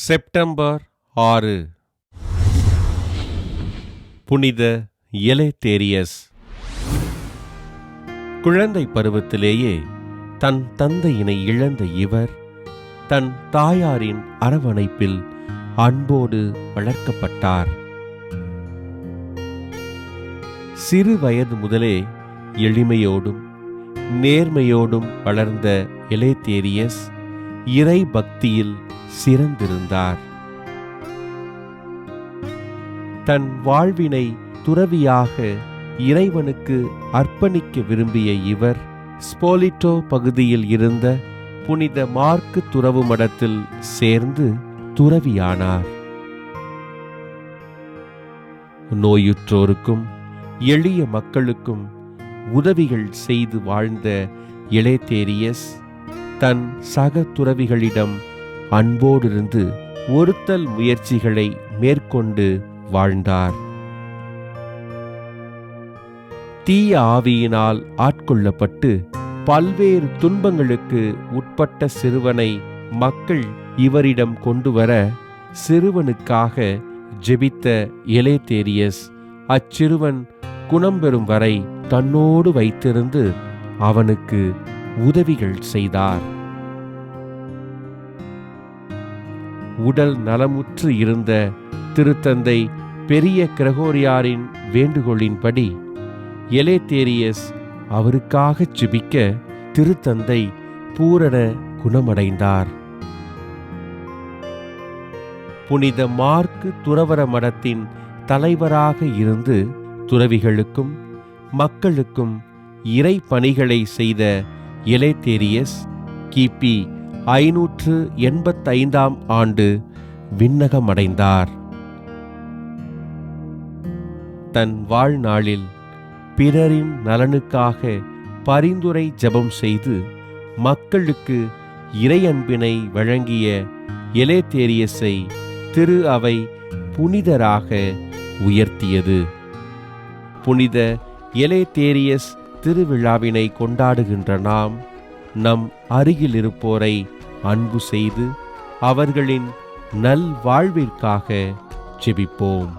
September 6. புனித எலேத்தேரியஸ். குழந்தை பருவத்திலேயே தன் தந்தையினை இழந்த இவர் தன் தாயாரின் அரவணைப்பில் அன்போடு வளர்க்கப்பட்டார். சிறு வயது முதலே எளிமையோடும் நேர்மையோடும் வளர்ந்த எலேத்தேரியஸ் இறை பக்தியில் சிறந்திருந்தார். தன் வாழ்வினை துறவியாக இறைவனுக்கு அர்ப்பணிக்க விரும்பிய இவர் ஸ்போலிட்டோ பகுதியில் இருந்த புனித மார்க்கு துறவு மடத்தில் சேர்ந்து துறவியானார். நோயுற்றோருக்கும் எளிய மக்களுக்கும் உதவிகள் செய்து வாழ்ந்த எலேத்தேரியஸ் தன் சக துறவிகளிடம் அன்போடிருந்து ஒருத்தல் முயற்சிகளை மேற்கொண்டு வாழ்ந்தார். தீய ஆவியினால் ஆட்கொள்ளப்பட்டு பல்வேறு துன்பங்களுக்கு உட்பட்ட சிறுவனை மக்கள் இவரிடம் கொண்டுவர சிறுவனுக்காக ஜெபித்த எலேத்தேரியஸ் அச்சிறுவன் குணம் பெறும் வரை தன்னோடு வைத்திருந்து அவனுக்கு உதவிகள் செய்தார். உடல் நலமுற்று இருந்த திருத்தந்தை பெரிய கிரகோரியாரின் வேண்டுகோளின்படி எலேத்தேரியஸ் அவருக்காக ஜெபிக்க திருத்தந்தை பூரண குணமடைந்தார். புனித மார்க்கு துறவற மடத்தின் தலைவராக இருந்து துறவிகளுக்கும் மக்களுக்கும் இறை பணிகளை செய்த எலேத்தேரியஸ் கிபி 585 ஆண்டு விண்ணகமடைந்தார். தன் வாழ்நாளில் பிறரின் நலனுக்காக பரிந்துரை ஜெபம் செய்து மக்களுக்கு இறையன்பினை வழங்கிய எலேத்தேரியஸை திரு அவை புனிதராக உயர்த்தியது. புனித எலேத்தேரியஸ் திருவிழாவினை கொண்டாடுகின்ற நாம் நம் அருகில் இருப்போரை அன்பு செய்து அவர்களின் நல் வாழ்விற்காக ஜெபிப்போம்.